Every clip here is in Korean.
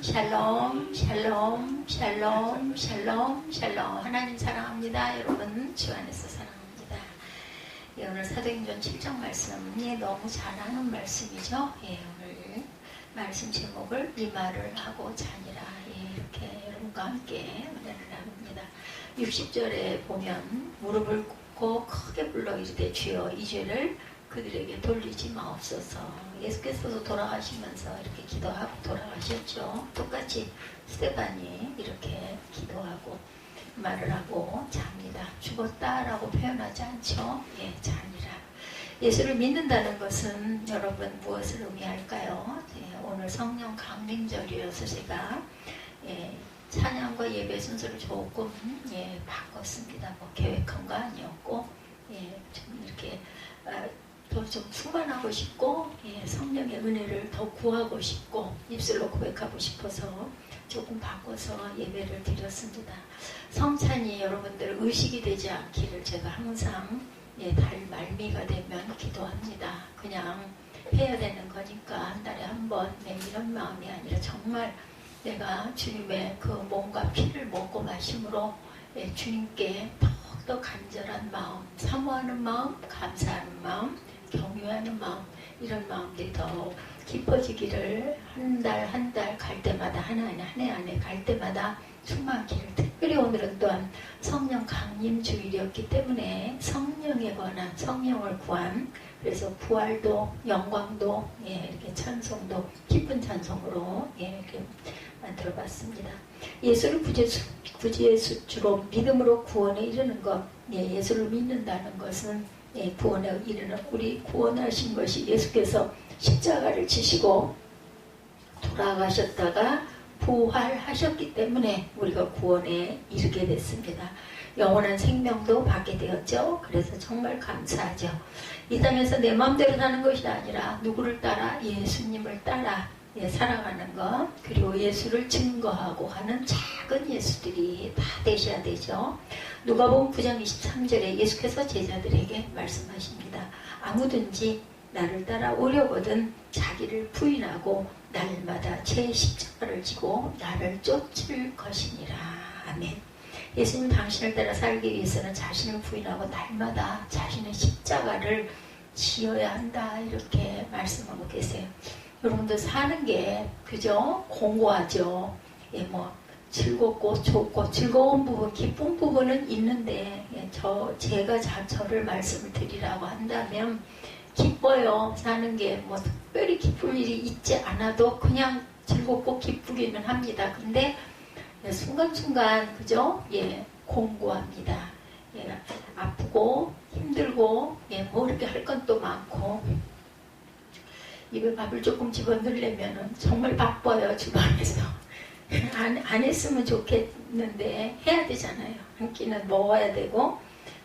샬롬, 샬롬, 샬롬, 샬롬, 샬롬. 하나님 사랑합니다. 여러분, 주 안에서 사랑합니다. 예, 오늘 사도행전 7장 말씀이 너무 잘하는 말씀이죠. 예, 오늘 말씀 제목을 이 말을 하고 자니라. 예, 이렇게 여러분과 함께 은혜를 나눕니다. 60절에 보면 무릎을 꿇고 크게 불러 이르되 주여 이 죄를 그들에게 돌리지 마옵소서. 예수께서도 돌아가시면서 이렇게 기도하고 돌아가셨죠. 똑같이 스데반이 이렇게 기도하고 말을 하고 잡니다. 죽었다라고 표현하지 않죠. 예, 자니라. 예수를 믿는다는 것은 여러분 무엇을 의미할까요? 예, 오늘 성령 강림절이어서 제가 찬양과 예배 순서를 조금 바꿨습니다. 뭐 계획한 거 아니었고 좀 이렇게 더 좀 충만하고 싶고 성령의 은혜를 더 구하고 싶고 입술로 고백하고 싶어서 조금 바꿔서 예배를 드렸습니다. 성찬이 여러분들 의식이 되지 않기를 제가 항상 달 말미가 되면 기도합니다. 그냥 해야 되는 거니까 한 달에 한 번 이런 마음이 아니라 정말 내가 주님의 그 몸과 피를 먹고 마심으로 주님께 더욱더 간절한 마음, 사모하는 마음, 감사하는 마음, 경유하는 마음, 이런 마음들이 더 깊어지기를 한 달 갈 때마다 한 해 안에 갈 때마다 충만기를. 특별히 오늘은 또한 성령 강림 주일이었기 때문에 성령에 관한 성령을 구한, 그래서 부활도 영광도 이렇게 찬송도 기쁜 찬송으로 이렇게 만들어봤습니다. 예수를 구주의 수주로 믿음으로 구원에 이르는 것, 예수를 믿는다는 것은 구원에 이르는, 우리 구원하신 것이 예수께서 십자가를 지시고 돌아가셨다가 부활하셨기 때문에 우리가 구원에 이르게 됐습니다. 영원한 생명도 받게 되었죠. 그래서 정말 감사하죠. 이 땅에서 내 마음대로 사는 것이 아니라 누구를 따라? 예수님을 따라 살아가는 것, 그리고 예수를 증거하고 하는 작은 예수들이 다 되셔야 되죠. 누가복음 9장 23절에 예수께서 제자들에게 말씀하십니다. 아무든지 나를 따라오려거든 자기를 부인하고 날마다 제 십자가를 지고 나를 쫓을 것이니라. 아멘. 예수님 당신을 따라 살기 위해서는 자신을 부인하고 날마다 자신의 십자가를 지어야 한다, 이렇게 말씀하고 계세요. 여러분들 사는 게 그죠? 공고하죠. 즐겁고 좋고 즐거운 부분, 기쁜 부분은 있는데 제가 저를 말씀을 드리라고 한다면 기뻐요. 사는 게 특별히 기쁠 일이 있지 않아도 그냥 즐겁고 기쁘기는 합니다. 근데 순간순간 그죠? 공고합니다. 아프고 힘들고 뭐 이렇게 할 건 또 많고 입에 밥을 조금 집어넣으려면 정말 바빠요. 주방에서 안 했으면 좋겠는데 해야 되잖아요. 한 끼는 먹어야 되고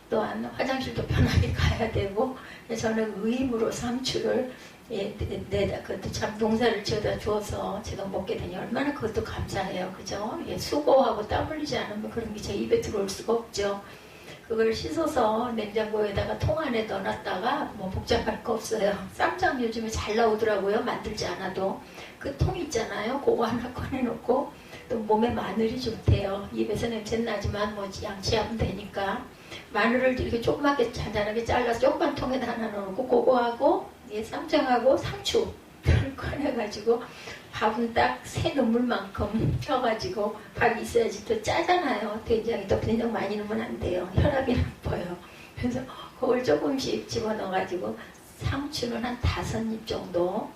또한 화장실도 편하게 가야 되고. 저는 의무로 상추를 그것도 참 농사를 지어다 주어서 제가 먹게 되니 얼마나 그것도 감사해요. 그죠? 수고하고 땀 흘리지 않으면 그런 게 제 입에 들어올 수가 없죠. 그걸 씻어서 냉장고에다가 통 안에 넣어놨다가 복잡할 거 없어요. 쌈장 요즘에 잘 나오더라고요. 만들지 않아도. 그 통 있잖아요. 그거 하나 꺼내놓고 또 몸에 마늘이 좋대요. 입에서 냄새 나지만 양치하면 되니까 마늘을 이렇게 조그맣게 잔잔하게 잘라서 조그만 통에다 하나 넣어놓고 그거하고 쌈장하고 상추 꺼내가지고 밥은 딱 새 눈물만큼 펴가지고 밥이 있어야지 또 짜잖아요. 된장이 또 된장 많이 넣으면 안 돼요. 혈압이 나빠요. 그래서 그걸 조금씩 집어넣어가지고 상추는 한 5입 정도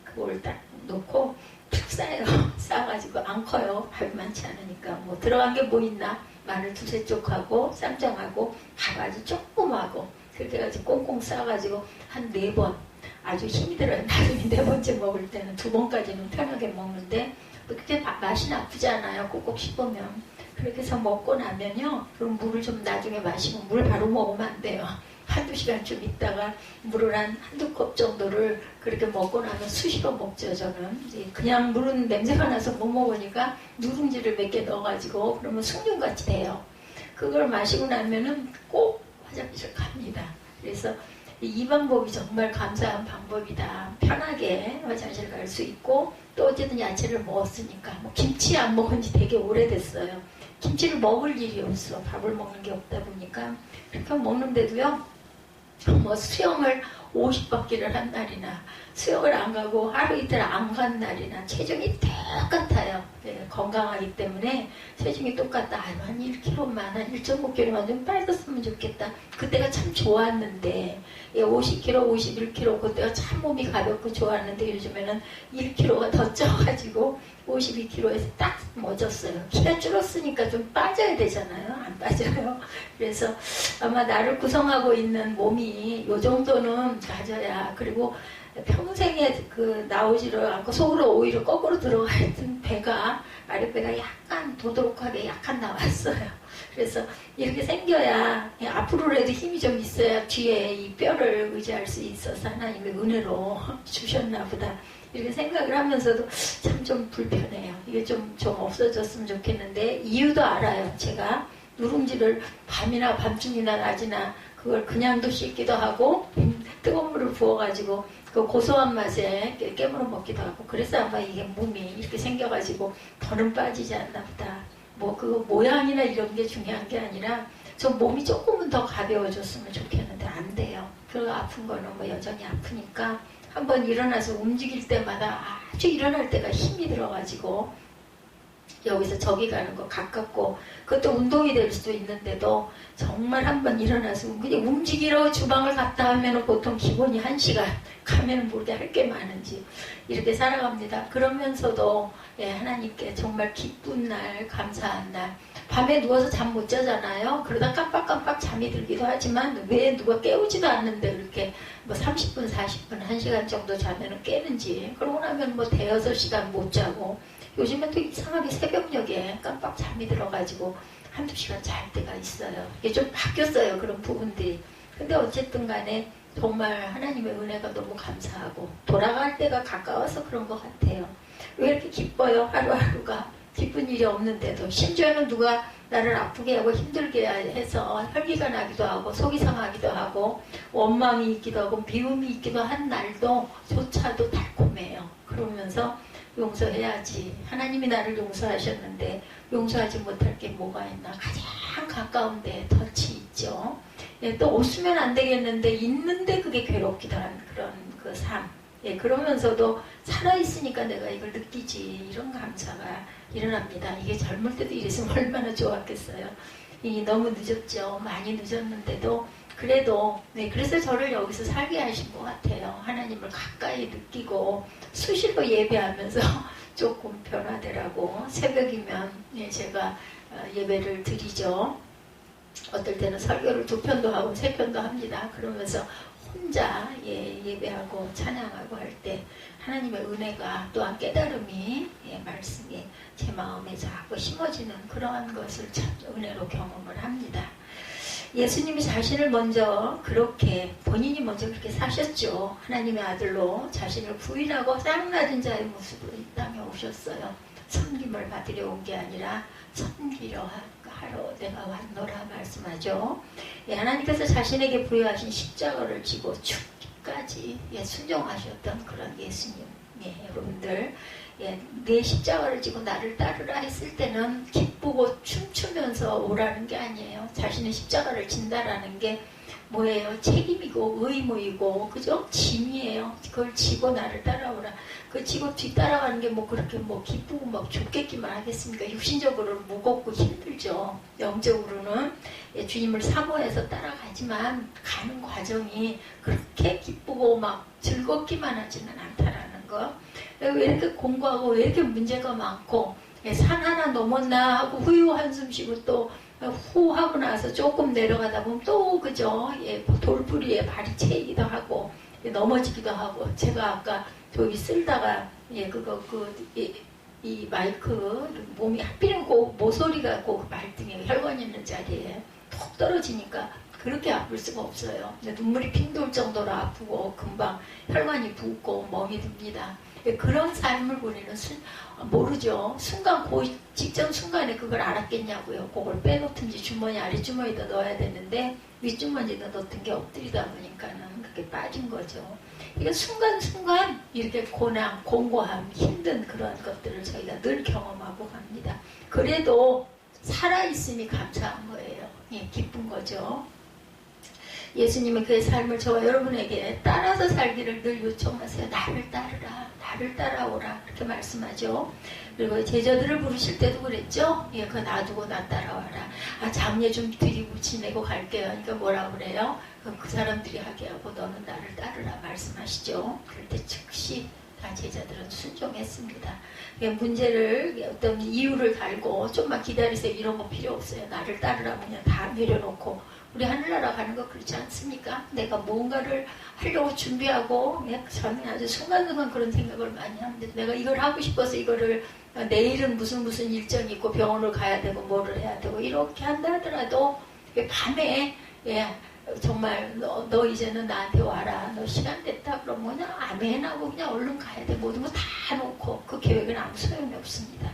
그걸 딱 넣고 푹 싸요. 싸가지고 안 커요. 밥이 많지 않으니까. 들어간 게 뭐 있나? 마늘 2-3쪽 하고 쌈장하고 밥 아주 조금하고 그렇게 해가지고 꽁꽁 싸가지고 한 4번. 아주 힘이 들어요. 나중에 4번째 먹을 때는 2번까지는 편하게 먹는데 그렇게 맛이 나쁘지 않아요. 꼭꼭 씹으면. 그렇게 해서 먹고 나면요, 그럼 물을 좀 나중에 마시고, 물 바로 먹으면 안 돼요. 1-2시간 좀 있다가 물을 한두 컵 정도를 그렇게 먹고 나면 수시로 먹죠. 저는 그냥 물은 냄새가 나서 못 먹으니까 누룽지를 몇 개 넣어가지고 그러면 숭늉같이 돼요. 그걸 마시고 나면은 꼭 화장실 갑니다. 그래서 이 방법이 정말 감사한 방법이다. 편하게 화장실 갈 수 있고 또 어쨌든 야채를 먹었으니까 뭐 김치 안 먹은 지 되게 오래됐어요. 김치를 먹을 일이 없어. 밥을 먹는 게 없다 보니까 그렇게 먹는데도요. 뭐 수영을 50바퀴를 한 날이나 수영을 안 가고 하루 이틀 안 간 날이나 체중이 똑같아요. 네, 건강하기 때문에 체중이 똑같다. 한 1kg만 한 1.5kg만 좀 빠졌으면 좋겠다. 그때가 참 좋았는데 50kg, 51kg 그때가 참 몸이 가볍고 좋았는데 요즘에는 1kg가 더 쪄가지고 52kg에서 딱 멎었어요. 키가 줄었으니까 좀 빠져야 되잖아요. 안 빠져요. 그래서 아마 나를 구성하고 있는 몸이 요 정도는 가져야, 그리고 평생에 나오지를 않고 속으로 오히려 거꾸로 들어가 있던 배가, 아랫배가 약간 도도록하게 약간 나왔어요. 그래서 이렇게 생겨야 앞으로라도 힘이 좀 있어야 뒤에 이 뼈를 의지할 수 있어서 하나님의 은혜로 주셨나 보다. 이렇게 생각을 하면서도 참 좀 불편해요. 이게 좀 없어졌으면 좋겠는데 이유도 알아요. 제가 누룽지를 밤이나 밤중이나 낮이나 그걸 그냥도 씻기도 하고 뜨거운 물을 부어가지고 그 고소한 맛에 깨물어 먹기도 하고, 그래서 아마 이게 몸이 이렇게 생겨가지고 더는 빠지지 않나 보다. 뭐 그 모양이나 이런 게 중요한 게 아니라 좀 몸이 조금은 더 가벼워졌으면 좋겠는데 안 돼요. 그리고 아픈 거는 뭐 여전히 아프니까 한번 일어나서 움직일 때마다 아주 일어날 때가 힘이 들어가지고 여기서 저기 가는 거 가깝고 그것도 운동이 될 수도 있는데도 정말 한번 일어나서 그냥 움직이러 주방을 갔다 하면 보통 기본이 1시간 가면 모르게 할 게 많은지 이렇게 살아갑니다. 그러면서도 하나님께 정말 기쁜 날, 감사한 날. 밤에 누워서 잠 못 자잖아요. 그러다 깜빡깜빡 잠이 들기도 하지만 왜 누가 깨우지도 않는데 그렇게 뭐 30분, 40분, 1시간 정도 자면 깨는지. 그러고 나면 뭐 대여섯 시간 못 자고, 요즘엔 또 이상하게 새벽녘에 깜빡 잠이 들어가지고 한두 시간 잘 때가 있어요. 이게 좀 바뀌었어요, 그런 부분들이. 근데 어쨌든 간에 정말 하나님의 은혜가 너무 감사하고 돌아갈 때가 가까워서 그런 것 같아요. 왜 이렇게 기뻐요, 하루하루가. 기쁜 일이 없는데도. 심지어는 누가 나를 아프게 하고 힘들게 해서 혈기가 나기도 하고 속이 상하기도 하고 원망이 있기도 하고 미움이 있기도 한 날도 조차도 달콤해요. 그러면서 용서해야지. 하나님이 나를 용서하셨는데 용서하지 못할 게 뭐가 있나. 가장 가까운 데 덫이 있죠. 또 없으면 안 되겠는데 있는데 그게 괴롭기도 한 그런 그 삶. 그러면서도 살아있으니까 내가 이걸 느끼지. 이런 감사가 일어납니다. 이게 젊을 때도 이랬으면 얼마나 좋았겠어요. 너무 늦었죠. 많이 늦었는데도 그래도 그래서 저를 여기서 살게 하신 것 같아요. 하나님을 가까이 느끼고 수시로 예배하면서 조금 변화되라고. 새벽이면 제가 예배를 드리죠. 어떨 때는 설교를 2편도 하고 3편도 합니다. 그러면서 혼자 예배하고 찬양하고 할 때 하나님의 은혜가 또한 깨달음이 말씀이 제 마음에 자꾸 심어지는 그러한 것을 참 은혜로 경험을 합니다. 예수님이 자신을 먼저 그렇게 본인이 먼저 그렇게 사셨죠. 하나님의 아들로 자신을 부인하고 쌍낮은 자의 모습으로 이 땅에 오셨어요. 섬김을 받으려 온 게 아니라 섬기려 하러 내가 왔노라 말씀하죠. 하나님께서 자신에게 부여하신 십자가를 지고 죽기까지 순종하셨던 그런 예수님. 여러분들 내 십자가를 지고 나를 따르라 했을 때는 기쁘고 춤추면서 오라는 게 아니에요. 자신의 십자가를 진다라는 게 뭐예요? 책임이고 의무이고 그죠? 짐이에요. 그걸 지고 나를 따라오라. 그 지고 뒤따라가는 게 뭐 그렇게 뭐 기쁘고 막 좋겠기만 하겠습니까? 육신적으로는 무겁고 힘들죠. 영적으로는 주님을 사모해서 따라가지만 가는 과정이 그렇게 기쁘고 막 즐겁기만 하지는 않다라는 거. 왜 이렇게 공부하고 왜 이렇게 문제가 많고 산 하나 넘었나 하고 후유 한숨 쉬고 또 후 하고 나서 조금 내려가다 보면 또 그죠? 돌부리에 발이 채이기도 하고 넘어지기도 하고. 제가 아까 저기 쓸다가 이 마이크 몸이 하필이면 모서리가 말등에 혈관 있는 자리에 톡 떨어지니까 그렇게 아플 수가 없어요. 눈물이 핑 돌 정도로 아프고 금방 혈관이 붓고 멍이 듭니다. 그런 삶을 보내는 모르죠. 직전 순간에 그걸 알았겠냐고요. 그걸 빼놓든지 주머니 아랫주머니에다 넣어야 되는데 윗주머니에다 넣었던 게 엎드리다 보니까는 그게 빠진 거죠. 이게 순간순간 이렇게 고난, 공고함, 힘든 그런 것들을 저희가 늘 경험하고 갑니다. 그래도 살아있음이 감사한 거예요. 예, 기쁜 거죠. 예수님은 그의 삶을 저와 여러분에게 따라서 살기를 늘 요청하세요. 나를 따르라, 나를 따라오라, 이렇게 말씀하죠. 그리고 제자들을 부르실 때도 그랬죠. 예, 그거 놔두고 나 따라와라. 장례 좀 드리고 지내고 갈게요. 그러니까 뭐라 그래요? 그 사람들이 하게 하고 너는 나를 따르라 말씀하시죠. 그럴 때 즉시 다 제자들은 순종했습니다. 문제를 어떤 이유를 달고 좀만 기다리세요 이런 거 필요 없어요. 나를 따르라 그냥 다 내려놓고 우리 하늘나라 가는 거 그렇지 않습니까? 내가 뭔가를 하려고 준비하고 저는 아주 순간순간 그런 생각을 많이 합니다. 내가 이걸 하고 싶어서 이거를 내일은 무슨 일정이 있고 병원을 가야 되고 뭐를 해야 되고 이렇게 한다 하더라도 밤에 정말 너 이제는 나한테 와라. 너 시간 됐다. 그럼 그냥 아멘 하고 그냥 얼른 가야 돼. 모든 거 다 놓고 그 계획은 아무 소용이 없습니다.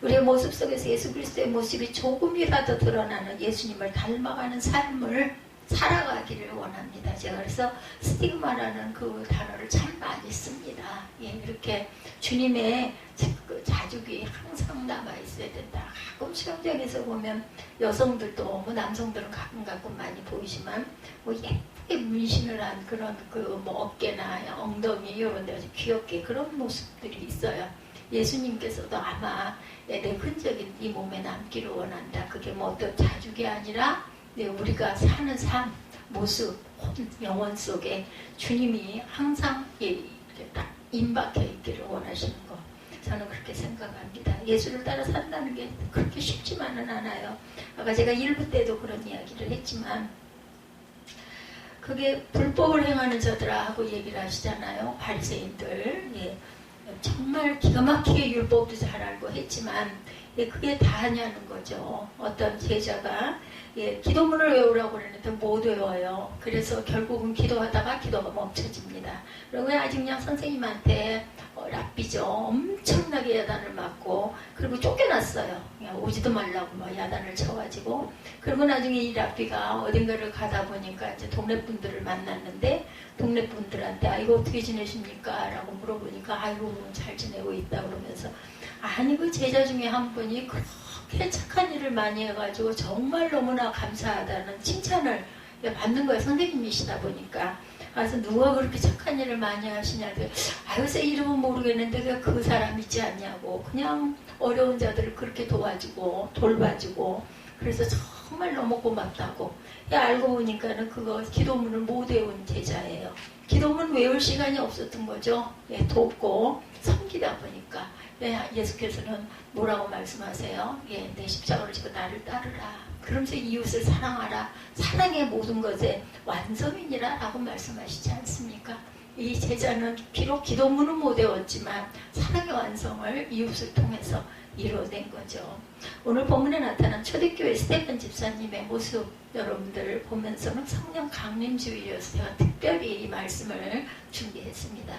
우리의 모습 속에서 예수 그리스도의 모습이 조금이라도 드러나는 예수님을 닮아가는 삶을 살아가기를 원합니다. 제가 그래서 스티그마라는 그 단어를 참 많이 씁니다. 이렇게 주님의 자죽이 항상 남아있어야 된다. 가끔 수영장에서 보면 여성들도 뭐 남성들은 가끔 많이 보이지만 뭐 예쁘게 문신을 한 그런 뭐 어깨나 엉덩이 이런 데 아주 귀엽게 그런 모습들이 있어요. 예수님께서도 아마 내 흔적이 이 몸에 남기를 원한다. 그게 뭐 어떤 자죽이 아니라 우리가 사는 삶, 모습, 영혼 속에 주님이 항상 이렇게 딱 임박해 있기를 원하시는 거. 저는 그렇게 생각합니다. 예수를 따라 산다는 게 그렇게 쉽지만은 않아요. 아까 제가 1부 때도 그런 이야기를 했지만 그게 불법을 행하는 자들아 하고 얘기를 하시잖아요. 바리새인들. 정말 기가 막히게 율법도 잘 알고 했지만 그게 다냐는 거죠. 어떤 제자가 기도문을 외우라고 그러는데 못 외워요. 그래서 결국은 기도하다가 기도가 멈춰집니다. 그리고 아직 그냥 선생님한테 랍비죠. 엄청나게 야단을 맞고 그리고 쫓겨났어요. 그냥 오지도 말라고 막 야단을 쳐가지고 그리고 나중에 이 랍비가 어딘가를 가다 보니까 이제 동네 분들을 만났는데 동네 분들한테 이거 어떻게 지내십니까? 라고 물어보니까 아이고 잘 지내고 있다 그러면서 아니 그 제자 중에 한 분이 그렇게 착한 일을 많이 해가지고 정말 너무나 감사하다는 칭찬을 받는 거예요. 선생님이시다 보니까. 그래서 누가 그렇게 착한 일을 많이 하시냐. 요새 이름은 모르겠는데 그 사람 있지 않냐고. 그냥 어려운 자들을 그렇게 도와주고 돌봐주고 그래서 정말 너무 고맙다고. 알고 보니까는 그거 기도문을 못 외운 제자예요. 기도문 외울 시간이 없었던 거죠. 돕고 섬기다 보니까. 예수께서는 뭐라고 말씀하세요? 내 십자가를 지고 나를 따르라. 그러면서 이웃을 사랑하라. 사랑의 모든 것의 완성이니라 라고 말씀하시지 않습니까? 이 제자는 비록 기도문은 못 외웠지만 사랑의 완성을 이웃을 통해서 이루어낸 거죠. 오늘 본문에 나타난 초대교회 스테반 집사님의 모습 여러분들 보면서는 성령 강림주의여서 제가 특별히 이 말씀을 준비했습니다.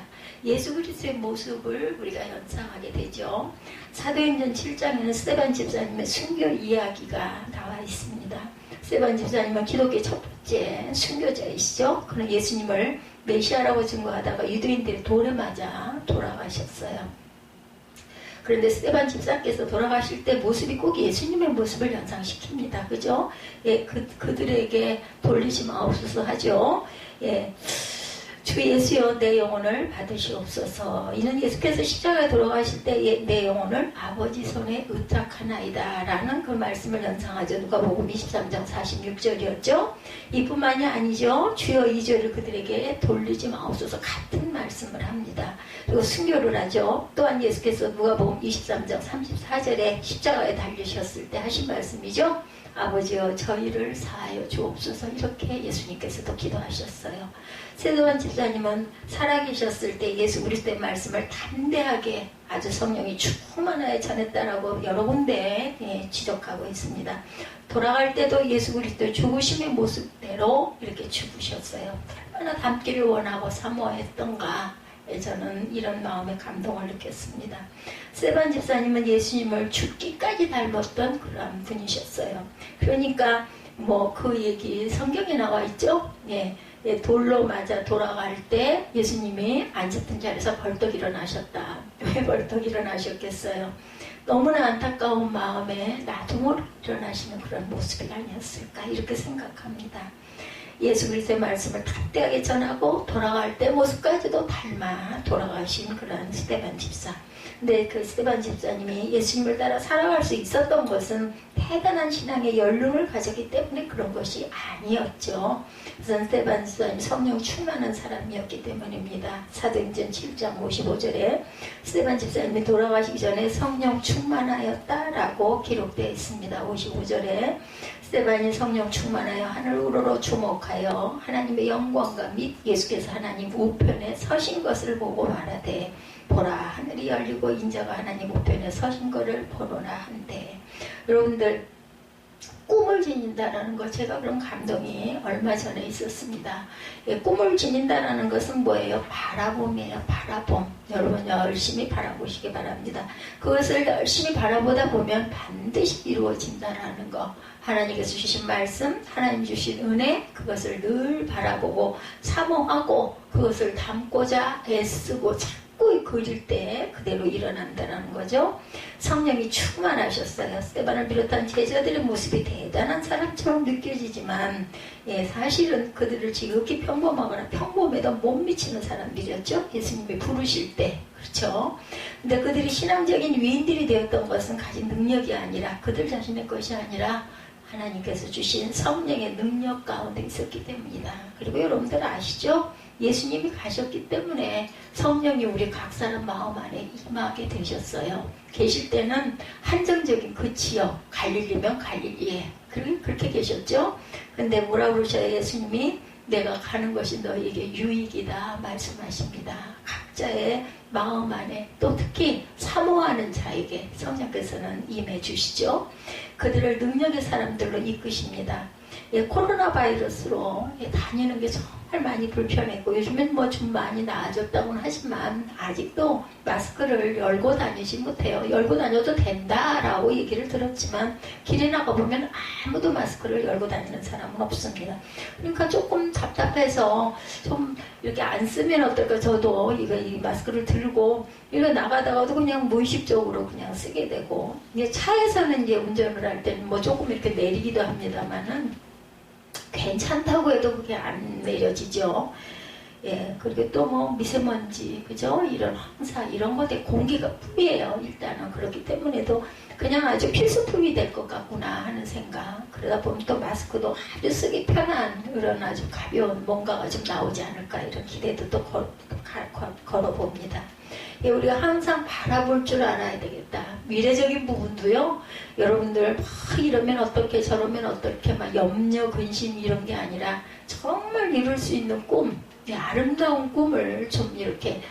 예수 그리스도의 모습을 우리가 연상하게 되죠. 사도행전 7장에는 스테반 집사님의 순교 이야기가 나와 있습니다. 스테반 집사님은 기독교의 첫 번째 순교자이시죠. 그는 예수님을 메시아라고 증거하다가 유대인들이 돌에 맞아 돌아가셨어요. 그런데 스테반 집사께서 돌아가실 때 모습이 꼭 예수님의 모습을 연상시킵니다. 그죠? 그들에게 돌리지 마옵소서 하죠. 주 예수여 내 영혼을 받으시옵소서. 이는 예수께서 십자가에 돌아가실 때 내 영혼을 아버지 손에 의탁하나이다 라는 그 말씀을 연상하죠. 누가복음 23장 46절이었죠. 이뿐만이 아니죠. 주여 2절을 그들에게 돌리지 마옵소서 같은 말씀을 합니다. 그리고 순교를 하죠. 또한 예수께서 누가복음 23장 34절에 십자가에 달리셨을 때 하신 말씀이죠. 아버지여 저희를 사하여 주옵소서. 이렇게 예수님께서도 기도하셨어요. 스테반 집사님은 살아계셨을 때 예수 그리스도의 말씀을 담대하게 아주 성령이 충만하게 전했다라고 여러 군데 지적하고 있습니다. 돌아갈 때도 예수 그리스도의 죽으심의 모습대로 이렇게 죽으셨어요. 얼마나 닮기를 원하고 사모했던가. 저는 이런 마음의 감동을 느꼈습니다. 스테반 집사님은 예수님을 죽기까지 닮았던 그런 분이셨어요. 그러니까 뭐 그 얘기 성경에 나와 있죠. 돌로 맞아 돌아갈 때 예수님이 앉았던 자리에서 벌떡 일어나셨다. 왜 벌떡 일어나셨겠어요? 너무나 안타까운 마음에 나도 모르게 일어나시는 그런 모습이 아니었을까 이렇게 생각합니다. 예수 그리스도의 말씀을 탁대하게 전하고 돌아갈 때 모습까지도 닮아 돌아가신 그런 스데반 집사. 근데 그 스데반 집사님이 예수님을 따라 살아갈 수 있었던 것은 대단한 신앙의 연륜을 가졌기 때문에 그런 것이 아니었죠. 그래서 스데반 집사님이 성령 충만한 사람이었기 때문입니다. 사도행전 7장 55절에 스데반 집사님이 돌아가시기 전에 성령 충만하였다라고 기록되어 있습니다. 55절에 스데반이 성령 충만하여 하늘 우러러 주목하여 하나님의 영광과 및 예수께서 하나님 우편에 서신 것을 보고 말하되 보라 하늘이 열리고 인자가 하나님 우편에 서신 것을 보노라 한대. 여러분들 꿈을 지닌다라는 것 제가 그런 감동이 얼마 전에 있었습니다. 꿈을 지닌다라는 것은 뭐예요? 바라봄이에요. 바라봄. 여러분 열심히 바라보시기 바랍니다. 그것을 열심히 바라보다 보면 반드시 이루어진다라는 거. 하나님께서 주신 말씀, 하나님 주신 은혜, 그것을 늘 바라보고 사모하고 그것을 담고자 애쓰고 자꾸 그릴 때 그대로 일어난다는 거죠. 성령이 충만하셨어요. 스데반을 비롯한 제자들의 모습이 대단한 사람처럼 느껴지지만 사실은 그들을 지극히 평범하거나 평범에도 못 미치는 사람들이었죠. 예수님이 부르실 때. 그렇죠. 근데 그들이 신앙적인 위인들이 되었던 것은 가진 능력이 아니라 그들 자신의 것이 아니라 하나님께서 주신 성령의 능력 가운데 있었기 때문이다. 그리고 여러분들 아시죠? 예수님이 가셨기 때문에 성령이 우리 각 사람 마음 안에 임하게 되셨어요. 계실 때는 한정적인 그 지역, 갈릴리면 갈릴리에 그렇게 계셨죠. 근데 뭐라고 그러셔요? 예수님이 내가 가는 것이 너에게 유익이다 말씀하십니다. 각자의 마음 안에 또 특히 사모하는 자에게 성령께서는 임해 주시죠. 그들을 능력의 사람들로 이끄십니다. 코로나 바이러스로 다니는 게 정말 많이 불편했고 요즘엔 뭐 좀 많이 나아졌다고는 하지만 아직도 마스크를 열고 다니지 못해요. 열고 다녀도 된다라고 얘기를 들었지만 길에 나가보면 아무도 마스크를 열고 다니는 사람은 없습니다. 그러니까 조금 답답해서 좀 이렇게 안 쓰면 어떨까. 저도 이 마스크를 들고 이거 나가다가도 그냥 무의식적으로 그냥 쓰게 되고 이제 차에서는 이제 운전을 할 때는 뭐 조금 이렇게 내리기도 합니다만은 괜찮다고 해도 그게 안 내려지죠. 그리고 또 뭐 미세먼지, 그죠? 이런 황사, 이런 것에 공기가 뿌예요. 일단은 그렇기 때문에도 그냥 아주 필수품이 될 것 같구나 하는 생각. 그러다 보면 또 마스크도 아주 쓰기 편한 그런 아주 가벼운 뭔가가 좀 나오지 않을까 이런 기대도 또 걸어봅니다. 우리가 항상 바라볼 줄 알아야 되겠다. 미래적인 부분도요. 여러분들 막 이러면 어떻게 저러면 어떻게 막 염려 근심 이런 게 아니라 정말 이룰 수 있는 꿈, 아름다운 꿈을 좀 이렇게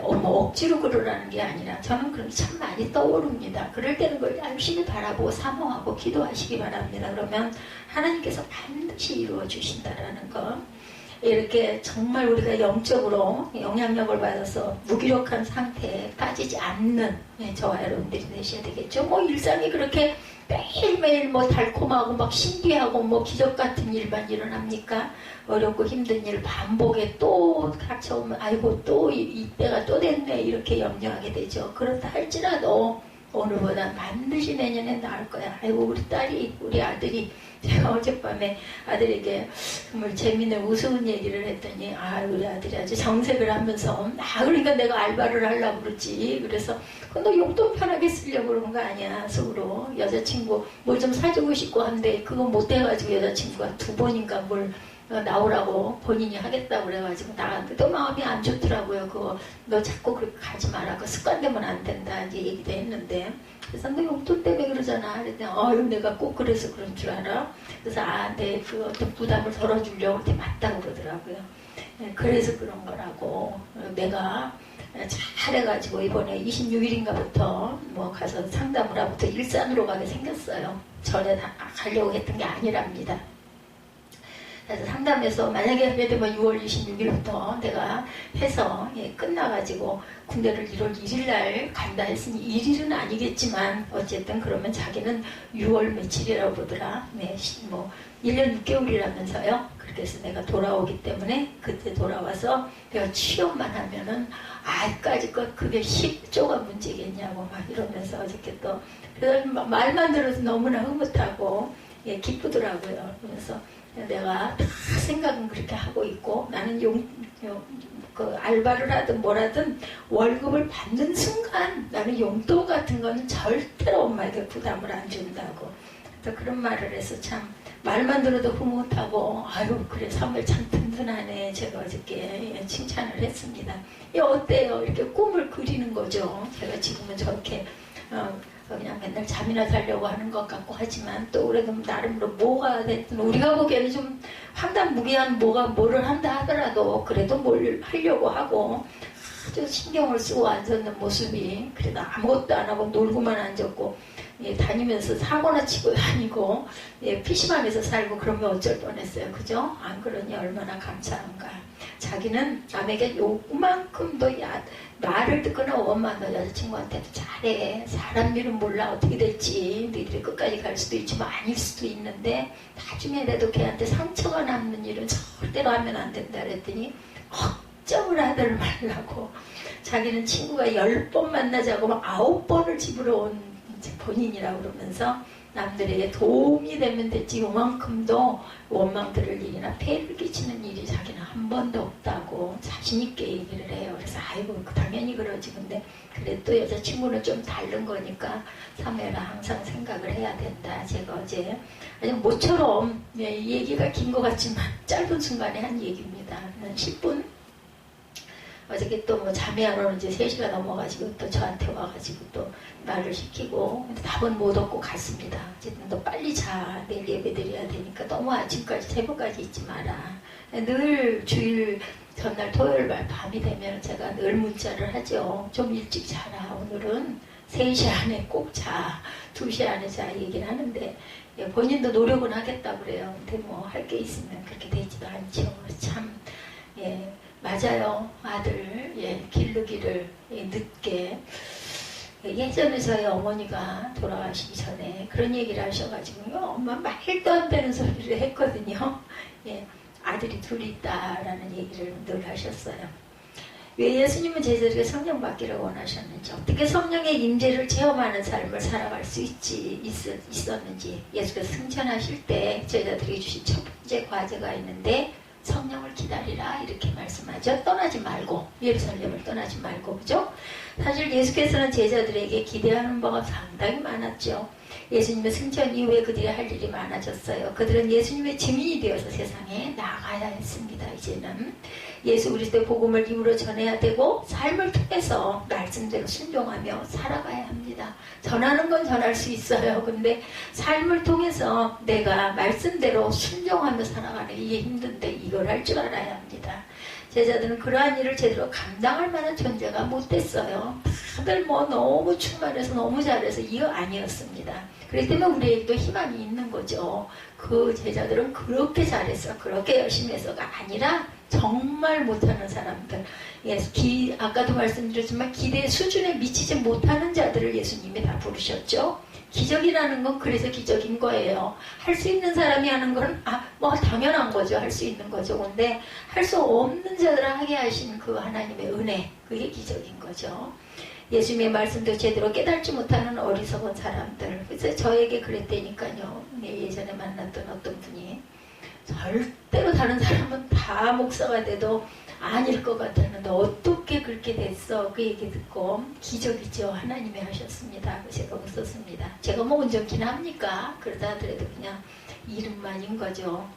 억지로 그러라는 게 아니라 저는 그런 게 참 많이 떠오릅니다. 그럴 때는 그걸 열심히 바라보고 사모하고 기도하시기 바랍니다. 그러면 하나님께서 반드시 이루어 주신다라는 거. 이렇게 정말 우리가 영적으로 영향력을 받아서 무기력한 상태에 빠지지 않는 저와 여러분들이 되셔야 되겠죠. 뭐 일상이 그렇게 매일매일 뭐 달콤하고 막 신비하고 뭐 기적 같은 일만 일어납니까? 어렵고 힘든 일 반복에 또 닥쳐오면 아이고 또 이때가 또 됐네 이렇게 염려하게 되죠. 그렇다 할지라도 오늘보다 반드시 내년에 나을 거야. 아이고 우리 딸이 우리 아들이 제가 어젯밤에 아들에게 정말 재미있는 우스운 얘기를 했더니 우리 아들이 아주 정색을 하면서 그러니까 내가 알바를 하려고 그러지. 그래서 너 용돈 편하게 쓰려고 그런 거 아니야. 속으로 여자친구 뭘 좀 사주고 싶고 한데 그거 못해가지고 여자친구가 2번인가 뭘 나오라고 본인이 하겠다고 그래가지고 나갔는데 또 마음이 안 좋더라고요. 그거 너 자꾸 그렇게 가지 마라. 그 습관되면 안 된다 이제 얘기도 했는데 그래서 너 용돈 때문에 그러잖아. 그랬더니 내가 꼭 그래서 그런 줄 알아. 그래서 내 그 어떤 부담을 덜어주려고 그때 맞다고 그러더라고요. 그래서 그런 거라고 내가 잘해가지고 이번에 26일인가부터 뭐 가서 상담을 하고부터 일산으로 가게 생겼어요. 전에 다 가려고 했던 게 아니랍니다. 그래서 상담해서 만약에 하게 되면 6월 26일부터 내가 해서 끝나가지고 군대를 1월 1일 날 간다 했으니 1일은 아니겠지만 어쨌든 그러면 자기는 6월 며칠이라고 보더라. 네, 뭐 1년 6개월이라면서요. 그렇게 해서 내가 돌아오기 때문에 그때 돌아와서 내가 취업만 하면은 아직까지 그게 10조가 문제겠냐고 막 이러면서 어저께 또 그래서 말만 들어도 너무나 흐뭇하고 기쁘더라고요. 그래서 내가 다 생각은 그렇게 하고 있고 나는 그 알바를 하든 뭐라든 월급을 받는 순간 나는 용돈 같은 거는 절대로 엄마에게 부담을 안 준다고. 그래서 그런 말을 해서 참 말만 들어도 흐뭇하고 아유 그래 삶을 참 든든하네. 제가 어저께 칭찬을 했습니다. 어때요? 이렇게 꿈을 그리는 거죠. 제가 지금은 저렇게 그냥 맨날 잠이나 자려고 하는 것 같고 하지만 또 그래도 나름으로 뭐가 됐든 우리가 보기에는 좀 황당무계한 뭐를 한다 하더라도 그래도 뭘 하려고 하고 아주 신경을 쓰고 앉았는 모습이 그래도 아무것도 안 하고 놀고만 앉았고 다니면서 사고나 치고 다니고 PC방에서 살고 그러면 어쩔 뻔했어요. 그죠? 안 그러니 얼마나 감사한가. 자기는 남에게 요만큼도 말을 듣거나 엄마 너 여자친구한테도 잘해. 사람 일은 몰라 어떻게 될지. 너희들이 끝까지 갈 수도 있지만 아닐 수도 있는데 나중에라도 걔한테 상처가 남는 일은 절대로 하면 안 된다 그랬더니 걱정을 하들 말라고. 자기는 친구가 10번 만나자고 막 9번을 집으로 온 본인이라고 그러면서 남들에게 도움이 되면 됐지 요만큼도 원망 들을 일이나 폐를 끼치는 일이 자기는 한 번도 없다고 자신있게 얘기를 해요. 그래서 아이고 당연히 그러지. 근데 그래도 여자친구는 좀 다른 거니까 사매라 항상 생각을 해야 된다. 제가 어제 아니 모처럼 이 얘기가 긴 것 같지만 짧은 순간에 한 얘기입니다. 한 10분 어저께 또 뭐 잠이 안 오는지 3시가 넘어가지고 또 저한테 와가지고 또 말을 시키고 답은 못 얻고 갔습니다. 어쨌든 너 빨리 자. 내일 예배 드려야 되니까 너무 아침까지 새벽까지 있지 마라. 늘 주일 전날 토요일 밤이 되면 제가 늘 문자를 하죠. 좀 일찍 자라. 오늘은 3시 안에 꼭 자. 2시 안에 자 얘기를 하는데 본인도 노력은 하겠다고 그래요. 근데 뭐 할 게 있으면 그렇게 되지도 않죠. 참 맞아요. 아들 기르기를 늦게 예전에 저희 어머니가 돌아가시기 전에 그런 얘기를 하셔가지고 엄마 말도 안 되는 소리를 했거든요. 아들이 둘이 있다라는 얘기를 늘 하셨어요. 왜 예수님은 제자들에게 성령 받기를 원하셨는지 어떻게 성령의 임재를 체험하는 삶을 살아갈 수 있었는지 예수께서 승천하실 때 제자들에게 주신 첫 번째 과제가 있는데 성령을 기다리라 이렇게 말씀하죠. 떠나지 말고 예루살렘을 떠나지 말고 그죠? 사실 예수께서는 제자들에게 기대하는 바가 상당히 많았죠. 예수님의 승천 이후에 그들이 할 일이 많아졌어요. 그들은 예수님의 증인이 되어서 세상에 나가야 했습니다. 이제는 예수 그리스도의 복음을 입으로 전해야 되고 삶을 통해서 말씀대로 순종하며 살아가야 합니다. 전하는 건 전할 수 있어요. 근데 삶을 통해서 내가 말씀대로 순종하며 살아가는 이게 힘든데 이걸 할 줄 알아야 합니다. 제자들은 그러한 일을 제대로 감당할 만한 존재가 못 됐어요. 다들 뭐 너무 충만해서 너무 잘해서 이거 아니었습니다. 그렇기 때문에 우리에게도 희망이 있는 거죠. 그 제자들은 그렇게 잘했어, 그렇게 열심히 해서가 아니라 정말 못하는 사람들, 아까도 말씀드렸지만 기대 수준에 미치지 못하는 자들을 예수님이 다 부르셨죠. 기적이라는 건 그래서 기적인 거예요. 할 수 있는 사람이 하는 건 뭐 당연한 거죠. 할 수 있는 거죠. 근데 할 수 없는 자들을 하게 하신 그 하나님의 은혜, 그게 기적인 거죠. 예수님의 말씀도 제대로 깨닫지 못하는 어리석은 사람들. 그래서 저에게 그랬다니까요. 예전에 만났던 어떤 분이 절대로 다른 사람은 다 목사가 돼도 아닐 것 같았는데 어떻게 그렇게 됐어? 그 얘기 듣고 기적이죠. 하나님이 하셨습니다. 제가 웃었습니다. 제가 뭐 온전키는 합니까? 그러다 하더라도 그냥 이름만인 거죠.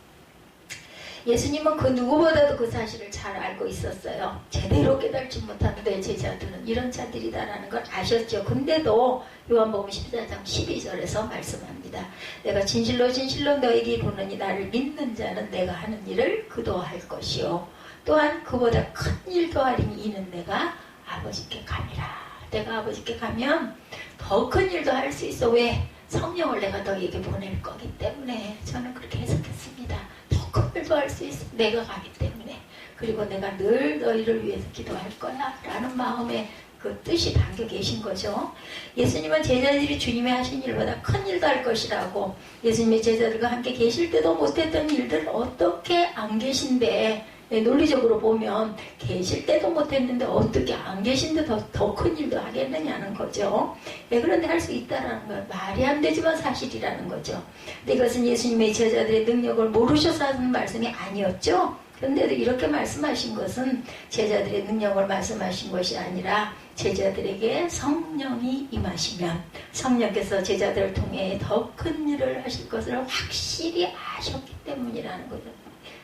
예수님은 그 누구보다도 그 사실을 잘 알고 있었어요. 제대로 깨닫지 못하는 내 제자들은 이런 자들이다라는 걸 아셨죠. 근데도 요한복음 14장 12절에서 말씀합니다. 내가 진실로 진실로 너에게 이르노니 나를 믿는 자는 내가 하는 일을 그도 할 것이요 또한 그보다 큰 일도 하리니 이는 내가 아버지께 감이라. 내가 아버지께 가면 더 큰 일도 할 수 있어. 왜? 성령을 내가 너에게 보낼 거기 때문에. 저는 그렇게 해석했습니다. 더 큰 일도 기도할 수 있어. 내가 가기 때문에. 그리고 내가 늘 너희를 위해서 기도할 거야 라는 마음에 그 뜻이 담겨 계신 거죠. 예수님은 제자들이 주님이 하신 일보다 큰 일도 할 것이라고, 예수님의 제자들과 함께 계실 때도 못했던 일들 어떻게 안 계신데, 논리적으로 보면 계실 때도 못했는데 어떻게 안 계신데 더 큰 일도 하겠느냐는 거죠. 그런데 할 수 있다는 건 말이 안 되지만 사실이라는 거죠. 근데 이것은 예수님의 제자들의 능력을 모르셔서 하는 말씀이 아니었죠. 그런데도 이렇게 말씀하신 것은 제자들의 능력을 말씀하신 것이 아니라 제자들에게 성령이 임하시면 성령께서 제자들을 통해 더 큰 일을 하실 것을 확실히 아셨기 때문이라는 거죠.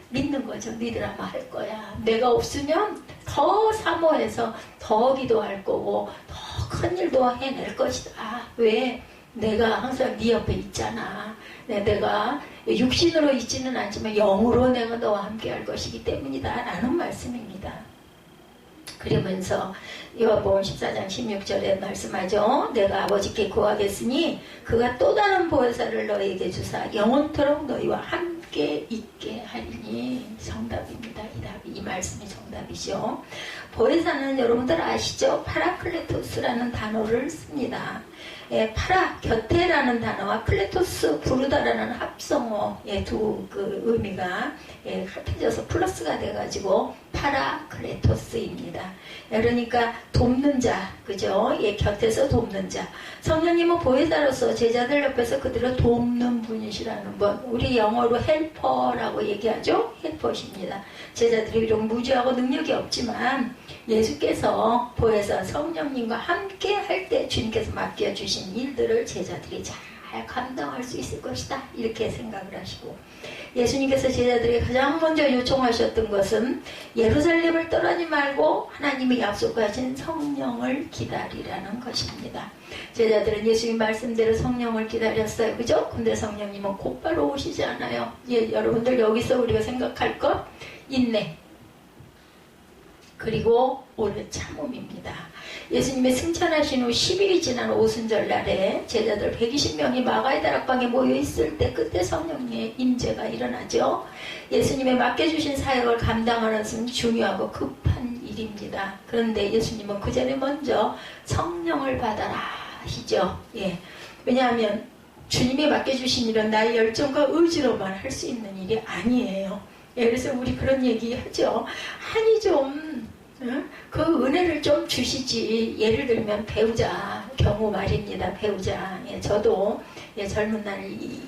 믿는 거죠. 니들 아마 할 거야. 내가 없으면 더 사모해서 더 기도할 거고 더 큰 일도 해낼 것이다. 왜? 내가 항상 네 옆에 있잖아. 내가 육신으로 있지는 않지만 영으로 내가 너와 함께 할 것이기 때문이다 라는 말씀입니다. 그러면서 요한복음 14장 16절에 말씀하죠. 내가 아버지께 구하겠으니 그가 또 다른 보혜사를 너희에게 주사 영원토록 너희와 함께 있게 하리니. 정답입니다. 이 말씀이 정답이죠. 보혜사는 여러분들 아시죠? 파라클레토스라는 단어를 씁니다. 파라, 곁에라는 단어와 클레토스, 부르다라는 합성어, 두 그 의미가 합해져서 플러스가 돼가지고 파라클레토스입니다. 그러니까 돕는 자, 그죠? 곁에서 돕는 자. 성령님은 보혜사로서 제자들 옆에서 그들을 돕는 분이시라는 분. 우리 영어로 헬퍼라고 얘기하죠? 헬퍼십니다. 제자들이 비록 무지하고 능력이 없지만 예수께서 보혜사 성령님과 함께 할 때 주님께서 맡겨주신 일들을 제자들이 잘 감당할 수 있을 것이다. 이렇게 생각을 하시고, 예수님께서 제자들에게 가장 먼저 요청하셨던 것은 예루살렘을 떠나지 말고 하나님이 약속하신 성령을 기다리라는 것입니다. 제자들은 예수님 말씀대로 성령을 기다렸어요. 그죠? 근데 성령님은 곧바로 오시지 않아요. 여러분들 여기서 우리가 생각할 것, 인내, 그리고 오래 참음입니다. 예수님의 승천하신 후 10일이 지난 오순절 날에 제자들 120명이 마가의 다락방에 모여있을 때 그때 성령의 임재가 일어나죠. 예수님의 맡겨주신 사역을 감당하는 것은 중요하고 급한 일입니다. 그런데 예수님은 그 전에 먼저 성령을 받아라 하시죠. 왜냐하면 주님이 맡겨주신 일은 나의 열정과 의지로만 할 수 있는 일이 아니에요. 그래서 우리 그런 얘기 하죠. 아니 그 은혜를 좀 주시지. 예를 들면 배우자 경우 말입니다. 배우자. 저도 젊은 날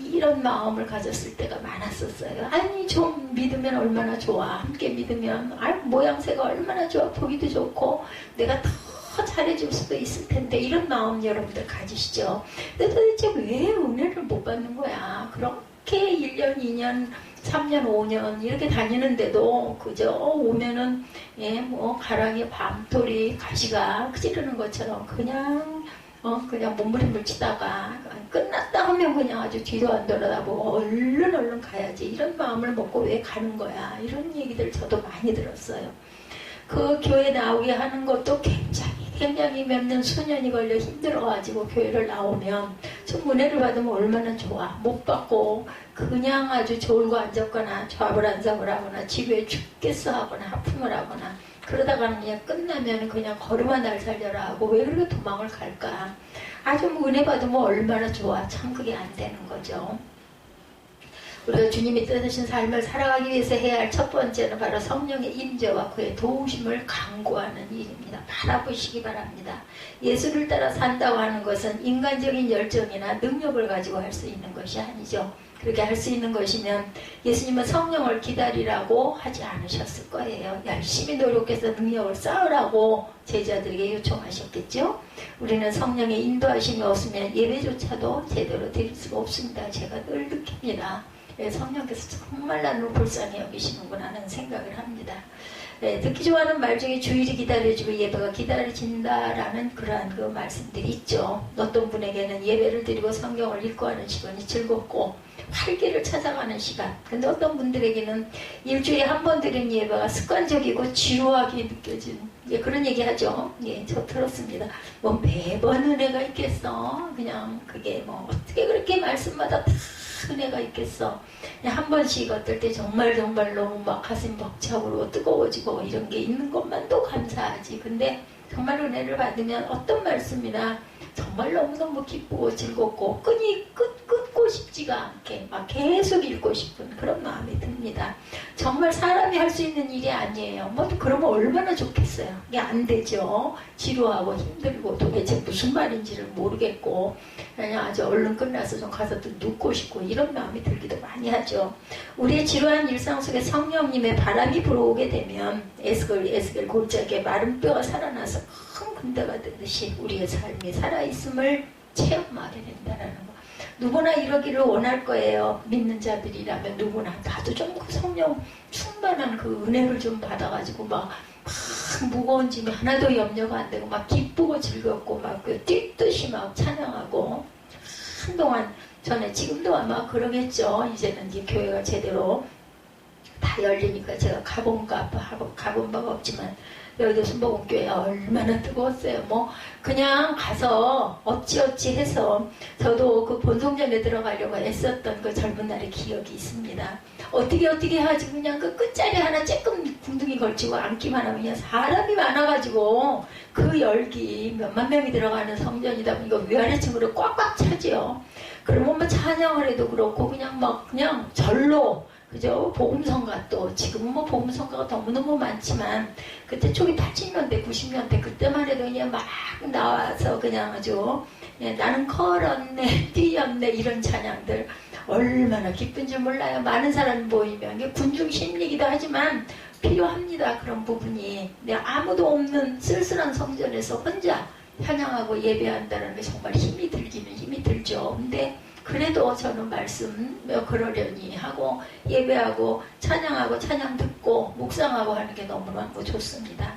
이런 마음을 가졌을 때가 많았었어요. 아니 좀 믿으면 얼마나 좋아. 함께 믿으면 모양새가 얼마나 좋아. 보기도 좋고 내가 더 잘해줄 수도 있을 텐데. 이런 마음 여러분들 가지시죠. 근데 도대체 왜 은혜를 못 받는 거야. 그렇게 1년 2년 3년, 5년 이렇게 다니는데도 그저 오면은 가랑이 밤토리 가시가 찌르는 것처럼 그냥 몸부림을 치다가 끝났다 하면 그냥 아주 뒤도 안 돌아다보고 얼른 가야지. 이런 마음을 먹고 왜 가는 거야. 이런 얘기들 저도 많이 들었어요. 그 교회 나오게 하는 것도 굉장히 몇 년 수년이 걸려 힘들어가지고 교회를 나오면 좀 은혜를 받으면 얼마나 좋아. 못 받고 그냥 아주 졸고 앉았거나 좌불안석을 하거나 집에 죽겠어 하거나 하품을 하거나 그러다가는 그냥 끝나면 그냥 걸음아 날 살려라 하고 왜 그렇게 도망을 갈까. 아주 은혜 받으면 얼마나 좋아. 참 그게 안 되는 거죠. 우리가 주님이 뜻하신 삶을 살아가기 위해서 해야 할 첫 번째는 바로 성령의 임재와 그의 도우심을 강구하는 일입니다. 바라보시기 바랍니다. 예수를 따라 산다고 하는 것은 인간적인 열정이나 능력을 가지고 할 수 있는 것이 아니죠. 그렇게 할 수 있는 것이면 예수님은 성령을 기다리라고 하지 않으셨을 거예요. 열심히 노력해서 능력을 쌓으라고 제자들에게 요청하셨겠죠. 우리는 성령의 인도하심이 없으면 예배조차도 제대로 드릴 수가 없습니다. 제가 늘 느낍니다. 성령께서 정말 나를 불쌍히 여기시는구나 하는 생각을 합니다. 듣기 좋아하는 말 중에 주일이 기다려지고 예배가 기다려진다라는 그러한 그 말씀들이 있죠. 어떤 분에게는 예배를 드리고 성경을 읽고 하는 시간이 즐겁고 활기를 찾아가는 시간. 근데 어떤 분들에게는 일주일에 한 번 드리는 예배가 습관적이고 지루하게 느껴진 예, 그런 얘기 하죠. 예, 저 들었습니다. 뭐 매번 은혜가 있겠어. 그냥 그게 뭐 어떻게 그렇게 말씀마다 다 은혜가 있겠어. 그냥 한 번씩 어떨 때 정말 너무 막 가슴 벅차고 뜨거워지고 이런 게 있는 것만도 감사하지. 근데 정말 은혜를 받으면 어떤 말씀이나 정말 너무너무 기쁘고 즐겁고 끊고 싶지가 않게 막 계속 읽고 싶은 그런 마음이 듭니다. 정말 사람이 할 수 있는 일이 아니에요. 뭐 그러면 얼마나 좋겠어요. 이게 안 되죠. 지루하고 힘들고 도대체 무슨 말인지를 모르겠고 그냥 아주 얼른 끝나서 좀 가서 또 눕고 싶고 이런 마음이 들기도 많이 하죠. 우리의 지루한 일상 속에 성령님의 바람이 불어오게 되면 에스겔 골짜기에 마른 뼈가 살아나서 큰 군대가 되듯이 우리의 삶이 살아있음을 체험하게 된다는 거. 누구나 이러기를 원할 거예요. 믿는 자들이라면 누구나. 나도 좀 그 성령 충만한 그 은혜를 좀 받아가지고 막 무거운 짐이 하나도 염려가 안 되고 막 기쁘고 즐겁고 막 뛰듯이 막 찬양하고 한동안 전에 지금도 아마 그러겠죠. 이제는 이제 교회가 제대로 다 열리니까 제가 가본 바가 없지만 여의도 순복음교회 얼마나 뜨거웠어요. 뭐 그냥 가서 어찌어찌 해서 저도 그 본성전에 들어가려고 애썼던 그 젊은 날의 기억이 있습니다. 어떻게 하지 그냥 그 끝자리 하나 쬐끔 궁둥이 걸치고 앉기만 하면 그냥 사람이 많아가지고 그 열기 몇만 명이 들어가는 성전이다 보니까 위아래층으로 꽉꽉 차지요. 그러면 뭐 찬양을 해도 그렇고 그냥 절로 그죠? 복음성가 또 지금은 뭐 복음성가가 너무너무 많지만 그때 초기 80년대 90년대 그때만 해도 그냥 막 나와서 그냥 아주 나는 걸었네 뛰었네 이런 찬양들 얼마나 기쁜지 몰라요. 많은 사람이 모이면 이게 군중 심리기도 하지만 필요합니다. 그런 부분이 아무도 없는 쓸쓸한 성전에서 혼자 찬양하고 예배한다는 게 정말 힘이 들기는 힘이 들죠. 근데 그래도 저는 말씀 그러려니 하고 예배하고 찬양하고 찬양 듣고 묵상하고 하는 게 너무너무 좋습니다.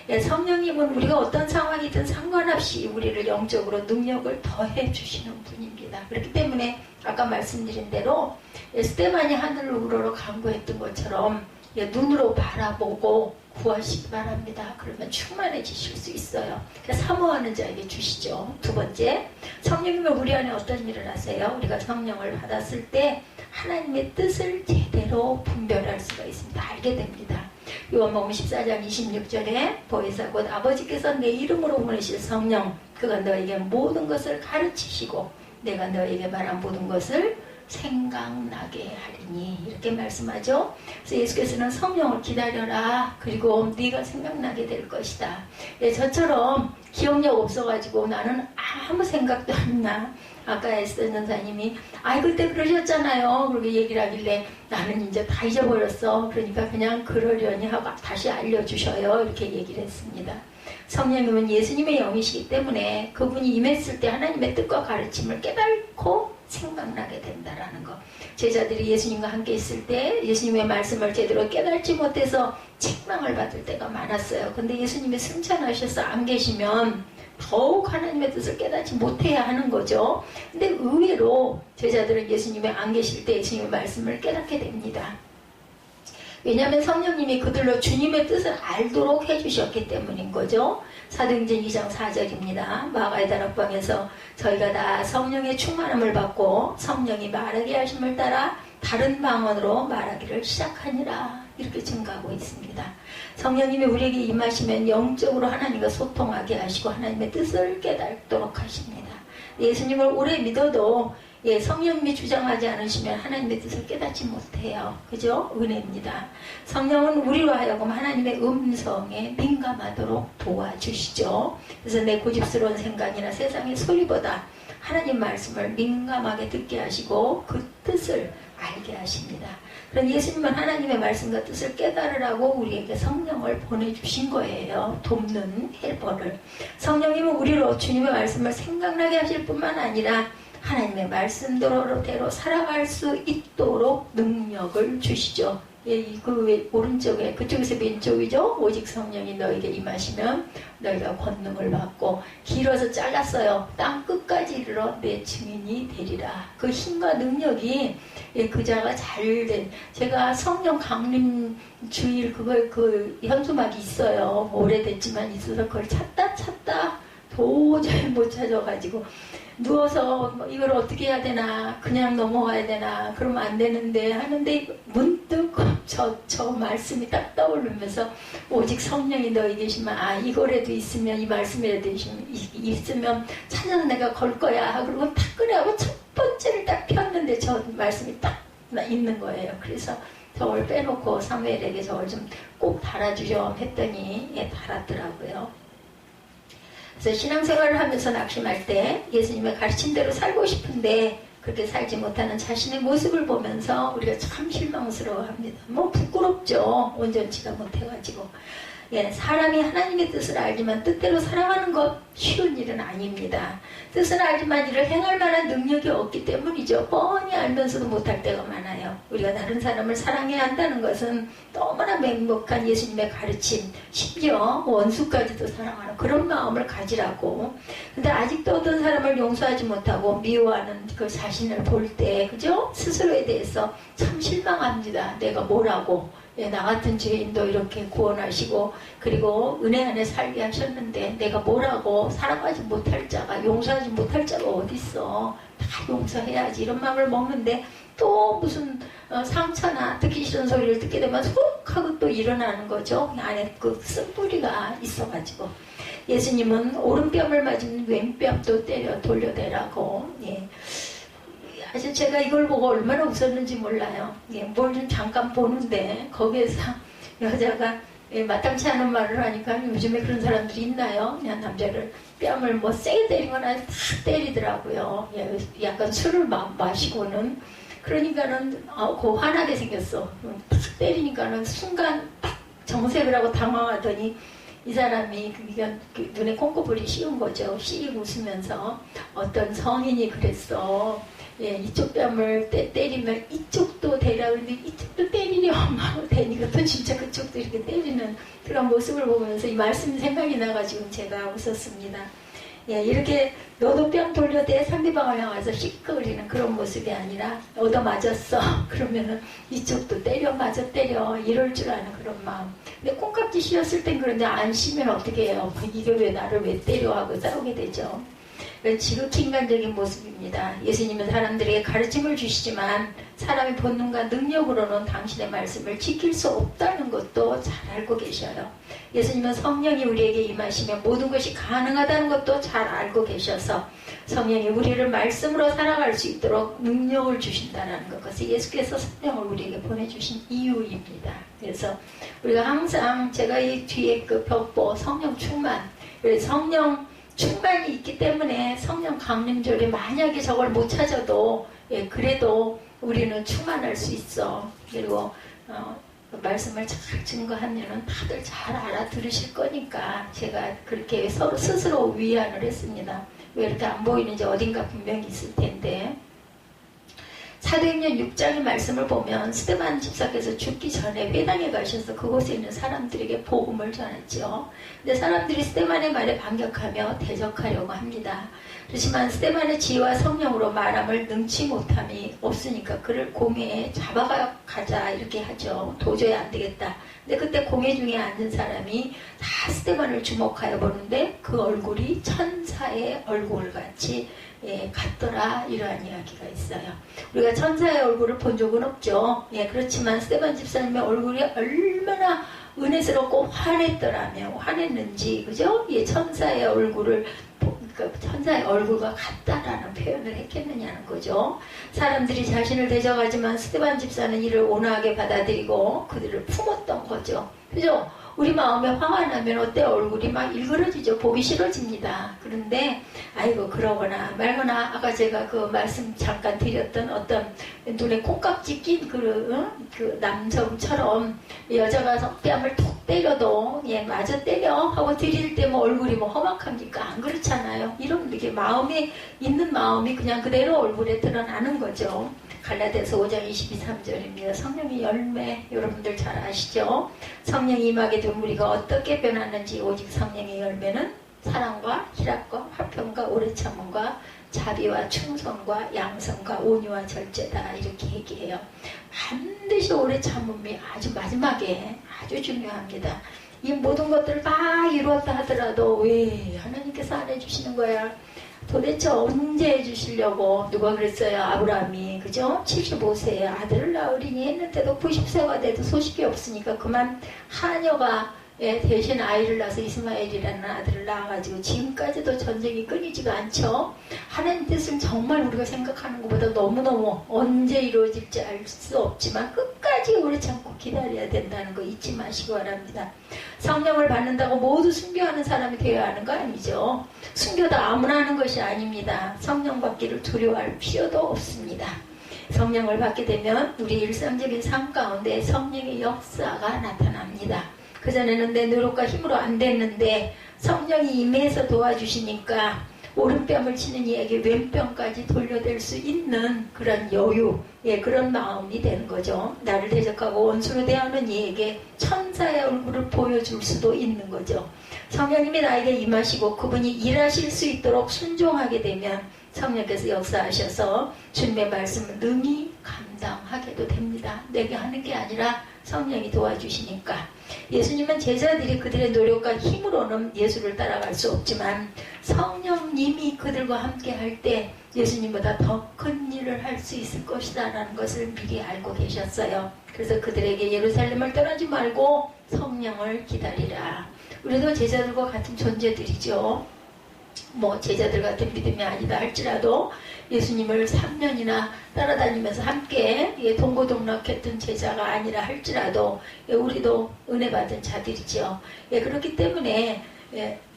예, 성령님은 우리가 어떤 상황이든 상관없이 우리를 영적으로 능력을 더해 주시는 분입니다. 그렇기 때문에 아까 말씀드린 대로 스테반이 하늘로 우러러 간구했던 것처럼 눈으로 바라보고 구하시기 바랍니다. 그러면 충만해지실 수 있어요. 사모하는 자에게 주시죠. 두 번째, 성령님은 우리 안에 어떤 일을 하세요? 우리가 성령을 받았을 때 하나님의 뜻을 제대로 분별할 수가 있습니다. 알게 됩니다. 요한복음 14장 26절에 보혜사 곧 아버지께서 내 이름으로 보내실 성령 그가 너에게 모든 것을 가르치시고 내가 너에게 말한 모든 것을 생각나게 하리니 이렇게 말씀하죠. 그래서 예수께서는 성령을 기다려라. 그리고 네가 생각나게 될 것이다. 예, 저처럼 기억력 없어가지고 나는 아무 생각도 안 나. 아까 에스더 전사님이 그때 그러셨잖아요. 그렇게 얘기를 하길래 나는 이제 다 잊어버렸어. 그러니까 그냥 그러려니 하고 다시 알려주셔요. 이렇게 얘기를 했습니다. 성령님은 예수님의 영이시기 때문에 그분이 임했을 때 하나님의 뜻과 가르침을 깨닫고 생각나게 된다라는 거. 제자들이 예수님과 함께 있을 때 예수님의 말씀을 제대로 깨닫지 못해서 책망을 받을 때가 많았어요. 근데 예수님이 승천하셔서 안 계시면 더욱 하나님의 뜻을 깨닫지 못해야 하는 거죠. 근데 의외로 제자들은 예수님이 안 계실 때 예수님의 말씀을 깨닫게 됩니다. 왜냐하면 성령님이 그들로 주님의 뜻을 알도록 해주셨기 때문인 거죠. 사도행전 2장 4절입니다. 마가의 다락방에서 저희가 다 성령의 충만함을 받고 성령이 말하게 하심을 따라 다른 방언으로 말하기를 시작하니라. 이렇게 증가하고 있습니다. 성령님이 우리에게 임하시면 영적으로 하나님과 소통하게 하시고 하나님의 뜻을 깨닫도록 하십니다. 예수님을 오래 믿어도 성령님이 주장하지 않으시면 하나님의 뜻을 깨닫지 못해요. 그죠? 은혜입니다. 성령은 우리로 하여금 하나님의 음성에 민감하도록 도와주시죠. 그래서 내 고집스러운 생각이나 세상의 소리보다 하나님 말씀을 민감하게 듣게 하시고 그 뜻을 알게 하십니다. 그럼 예수님은 하나님의 말씀과 뜻을 깨달으라고 우리에게 성령을 보내주신 거예요. 돕는 헬퍼를. 성령님은 우리로 주님의 말씀을 생각나게 하실 뿐만 아니라 하나님의 말씀대로 살아갈 수 있도록 능력을 주시죠. 그 오른쪽에 그쪽에서 왼쪽이죠. 오직 성령이 너에게 임하시면 너희가 권능을 받고 길어서 잘랐어요. 땅 끝까지 이르러 내 증인이 되리라. 그 힘과 능력이 그자가 잘된 제가 성령 강림 주일 그걸 그 현수막이 있어요. 오래됐지만 있어서 그걸 찾다 도저히 못 찾아가지고 누워서 이걸 어떻게 해야 되나 그냥 넘어가야 되나 그러면 안 되는데 하는데 문득 저 말씀이 딱 떠오르면서 오직 성령이 너희 계시면 이거라도 있으면 이 말씀이라도 있으면 찾아서 내가 걸 거야. 그리고 탁 꺼내고 첫 번째를 딱 폈는데 저 말씀이 딱 있는 거예요. 그래서 저걸 빼놓고 사무엘에게 저걸 좀 꼭 달아주렴 했더니 달았더라고요. 그래서 신앙생활을 하면서 낙심할 때 예수님의 가르침대로 살고 싶은데 그렇게 살지 못하는 자신의 모습을 보면서 우리가 참 실망스러워합니다. 부끄럽죠. 온전치가 못해가지고. 사람이 하나님의 뜻을 알지만 뜻대로 살아가는 것 쉬운 일은 아닙니다. 뜻을 알지만 이를 행할 만한 능력이 없기 때문이죠. 뻔히 알면서도 못할 때가 많아요. 우리가 다른 사람을 사랑해야 한다는 것은 너무나 맹목한 예수님의 가르침, 심지어 원수까지도 사랑하는 그런 마음을 가지라고. 근데 아직도 어떤 사람을 용서하지 못하고 미워하는 그 자신을 볼 때, 그죠? 스스로에 대해서 참 실망합니다. 내가 뭐라고. 나 같은 죄인도 이렇게 구원하시고 그리고 은혜 안에 살게 하셨는데 내가 뭐라고 사랑하지 못할 자가 용서하지 못할 자가 어딨어. 다 용서해야지 이런 마음을 먹는데 또 무슨 상처나 듣기 싫은 소리를 듣게 되면 훅 하고 또 일어나는 거죠. 안에 그 쓴뿌리가 있어가지고 예수님은 오른뺨을 맞으면 왼뺨도 때려 돌려대라고. 사실 제가 이걸 보고 얼마나 웃었는지 몰라요. 뭘 좀 잠깐 보는데 거기에서 여자가 마땅치 않은 말을 하니까 요즘에 그런 사람들이 있나요? 그냥 남자를 뺨을 세게 때리거나 탁 때리더라고요. 약간 술을 마시고는 그러니까는 화나게 생겼어. 탁 때리니까는 순간 딱 정색을 하고 당황하더니 이 사람이 그냥 눈에 콩고불이 씌운 거죠. 씩 웃으면서 어떤 성인이 그랬어. 이쪽 뺨을 때리면 이쪽도 대라 그러는데 이쪽도 때리려 하고 되니까 또 진짜 그쪽도 이렇게 때리는 그런 모습을 보면서 이 말씀이 생각이 나가지고 제가 웃었습니다. 이렇게 너도 뺨 돌려대 상대방을 향해서 시끄러리는 그런 모습이 아니라 얻어맞았어. 그러면은 이쪽도 때려 맞아 때려 이럴 줄 아는 그런 마음. 근데 콩깍지 씌었을 땐 그런데 안 씌면 어떻게 해요? 이게 왜 나를 왜 때려 하고 싸우게 되죠. 지극히 인간적인 모습입니다. 예수님은 사람들에게 가르침을 주시지만 사람의 본능과 능력으로는 당신의 말씀을 지킬 수 없다는 것도 잘 알고 계셔요. 예수님은 성령이 우리에게 임하시면 모든 것이 가능하다는 것도 잘 알고 계셔서 성령이 우리를 말씀으로 살아갈 수 있도록 능력을 주신다는 것. 그것이 예수께서 성령을 우리에게 보내주신 이유입니다. 그래서 우리가 항상 제가 이 뒤에 그 벽보 성령 충만, 성령 충만이 있기 때문에 성령 강림절에 만약에 저걸 못 찾아도 그래도 우리는 충만할 수 있어. 그리고 말씀을 잘 증거하면은 다들 잘 알아들으실 거니까 제가 그렇게 서로 스스로 위안을 했습니다. 왜 이렇게 안 보이는지 어딘가 분명히 있을 텐데. 사도행전 6장의 말씀을 보면 스데반 집사께서 죽기 전에 회당에 가셔서 그곳에 있는 사람들에게 복음을 전했죠. 근데 사람들이 스데반의 말에 반격하며 대적하려고 합니다. 그렇지만 스데반의 지혜와 성령으로 말함을 능치 못함이 없으니까 그를 공회에 잡아가자 이렇게 하죠. 도저히 안 되겠다. 근데 그때 공회 중에 앉은 사람이 다 스데반을 주목하여 보는데 그 얼굴이 천사의 얼굴같이 같더라 이러한 이야기가 있어요. 우리가 천사의 얼굴을 본 적은 없죠. 그렇지만 스데반 집사님의 얼굴이 얼마나 은혜스럽고 화냈는지 그죠? 천사의 얼굴을 천사의 얼굴과 같다라는 표현을 했겠느냐는 거죠. 사람들이 자신을 대적하지만 스데반 집사는 이를 온화하게 받아들이고 그들을 품었던 거죠. 그죠? 우리 마음에 화가 나면 어때? 얼굴이 막 일그러지죠. 보기 싫어집니다. 그런데 아이고 그러거나 말거나 아까 제가 그 말씀 잠깐 드렸던 어떤 눈에 콩깍지 낀 그 남성처럼 여자가 뺨을 툭 때려도 맞아 때려 하고 드릴 때 뭐 얼굴이 뭐 험악합니까? 안 그렇잖아요. 이런 이렇게 마음에 있는 마음이 그냥 그대로 얼굴에 드러나는 거죠. 갈라디아서 5장 22, 3절입니다. 성령의 열매 여러분들 잘 아시죠? 성령이 임하게 되면 우리가 어떻게 변하는지 오직 성령의 열매는 사랑과 희락과 화평과 오래 참음과 자비와 충성과 양성과 온유와 절제다 이렇게 얘기해요. 반드시 오래 참음이 아주 마지막에 아주 중요합니다. 이 모든 것들을 다 이루었다 하더라도 왜 하나님께서 안 해주시는 거야? 도대체 언제 해주시려고? 누가 그랬어요? 아브라함이 그죠? 75세에 아들을 낳으리니 했는데도 90세가 돼도 소식이 없으니까 그만 하녀가 대신 아이를 낳아서 이스마엘이라는 아들을 낳아가지고 지금까지도 전쟁이 끊이지가 않죠. 하나님 뜻은 정말 우리가 생각하는 것보다 너무너무 언제 이루어질지 알 수 없지만 끝까지 오래 참고 기다려야 된다는 거 잊지 마시기 바랍니다. 성령을 받는다고 모두 순교하는 사람이 되어야 하는 거 아니죠. 순교도 아무나 하는 것이 아닙니다. 성령 받기를 두려워할 필요도 없습니다. 성령을 받게 되면 우리 일상적인 삶 가운데 성령의 역사가 나타납니다. 그전에는 내 노력과 힘으로 안 됐는데 성령이 임해서 도와주시니까 오른뺨을 치는 이에게 왼뺨까지 돌려댈 수 있는 그런 여유, 그런 마음이 되는 거죠. 나를 대적하고 원수로 대하는 이에게 천사의 얼굴을 보여줄 수도 있는 거죠. 성령님이 나에게 임하시고 그분이 일하실 수 있도록 순종하게 되면 성령께서 역사하셔서 주님의 말씀을 능히 감당하게도 됩니다. 내게 하는 게 아니라 성령이 도와주시니까. 예수님은 제자들이 그들의 노력과 힘으로는 예수를 따라갈 수 없지만 성령님이 그들과 함께 할 때 예수님보다 더 큰 일을 할 수 있을 것이다 라는 것을 미리 알고 계셨어요. 그래서 그들에게 예루살렘을 떠나지 말고 성령을 기다리라. 우리도 제자들과 같은 존재들이죠. 뭐 제자들 같은 믿음이 아니다 할지라도 예수님을 3년이나 따라다니면서 함께 동고동락했던 제자가 아니라 할지라도 우리도 은혜 받은 자들이죠. 그렇기 때문에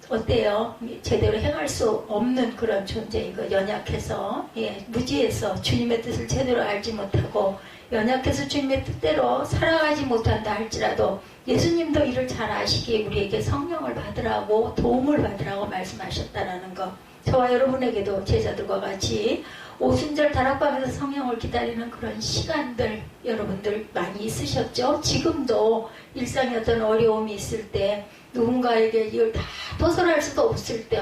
어때요? 제대로 행할 수 없는 그런 존재인 거. 연약해서 무지해서 주님의 뜻을 제대로 알지 못하고 연약해서 주님의 뜻대로 살아가지 못한다 할지라도 예수님도 이를 잘 아시기에 우리에게 성령을 받으라고 도움을 받으라고 말씀하셨다라는 거. 저와 여러분에게도 제자들과 같이 오순절 다락방에서 성령을 기다리는 그런 시간들 여러분들 많이 있으셨죠? 지금도 일상에 어떤 어려움이 있을 때 누군가에게 이걸 다 토설할 수도 없을 때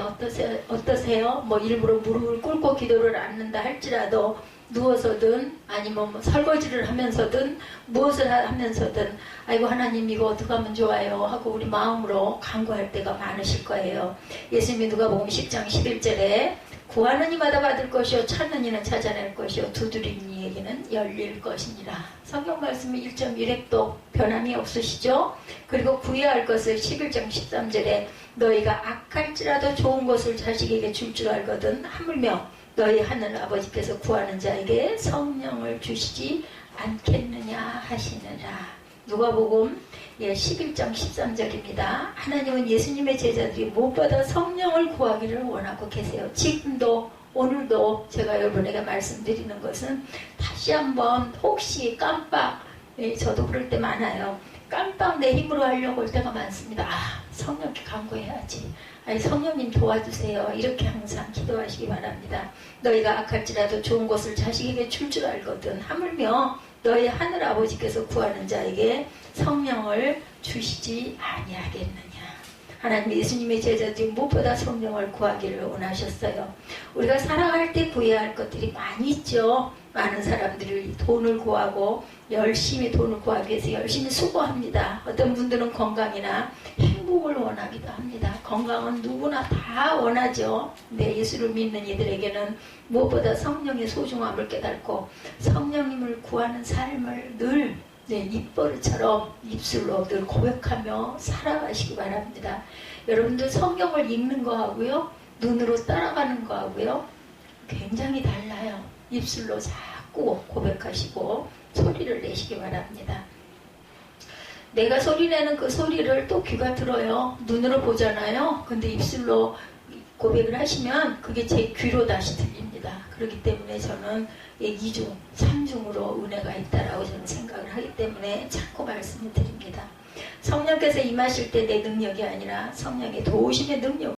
어떠세요? 뭐 일부러 무릎을 꿇고 기도를 않는다 할지라도 누워서든 아니면 뭐 설거지를 하면서든 무엇을 하면서든 아이고 하나님 이거 어떻게 하면 좋아요 하고 우리 마음으로 간구할 때가 많으실 거예요. 예수님이 누가복음 10장 11절에 구하는 이마다 받을 것이요 찾는 이는 찾아낼 것이요 두드리는 이에게는 열릴 것이니라. 성경 말씀이 1.1획도 변함이 없으시죠? 그리고 구해야 할 것을 11장 13절에 너희가 악할지라도 좋은 것을 자식에게 줄 줄 알거든 하물며 너희 하늘 아버지께서 구하는 자에게 성령을 주시지 않겠느냐 하시느라. 누가복음 11장 13절입니다. 하나님은 예수님의 제자들이 무엇보다 성령을 구하기를 원하고 계세요. 지금도 오늘도 제가 여러분에게 말씀드리는 것은 다시 한번 혹시 깜빡 저도 그럴 때 많아요. 깜빡 내 힘으로 하려고 할 때가 많습니다. 성령께 간구해야지. 아니 성령님 도와주세요. 이렇게 항상 기도하시기 바랍니다. 너희가 악할지라도 좋은 것을 자식에게 줄 줄 알거든 하물며 너희 하늘 아버지께서 구하는 자에게 성령을 주시지 아니하겠느냐. 하나님 예수님의 제자들이 무엇보다 성령을 구하기를 원하셨어요. 우리가 살아갈 때 구해야 할 것들이 많이 있죠. 많은 사람들이 돈을 구하고 열심히 돈을 구하기 위해서 열심히 수고합니다. 어떤 분들은 건강이나 행복을 원하기도 합니다. 건강은 누구나 다 원하죠. 근데 예수를 믿는 이들에게는 무엇보다 성령의 소중함을 깨닫고 성령님을 구하는 삶을 늘 입버릇처럼 입술로 늘 고백하며 살아가시기 바랍니다. 여러분들 성경을 읽는 거하고요 눈으로 따라가는 거하고요 굉장히 달라요. 입술로 자꾸 고백하시고 소리를 내시기 바랍니다. 내가 소리내는 그 소리를 또 귀가 들어요. 눈으로 보잖아요. 근데 입술로 고백을 하시면 그게 제 귀로 다시 들립니다. 그렇기 때문에 저는 2중, 3중으로 은혜가 있다라고 저는 생각을 하기 때문에 자꾸 말씀을 드립니다. 성령께서 임하실 때 내 능력이 아니라 성령의 도우심의 능력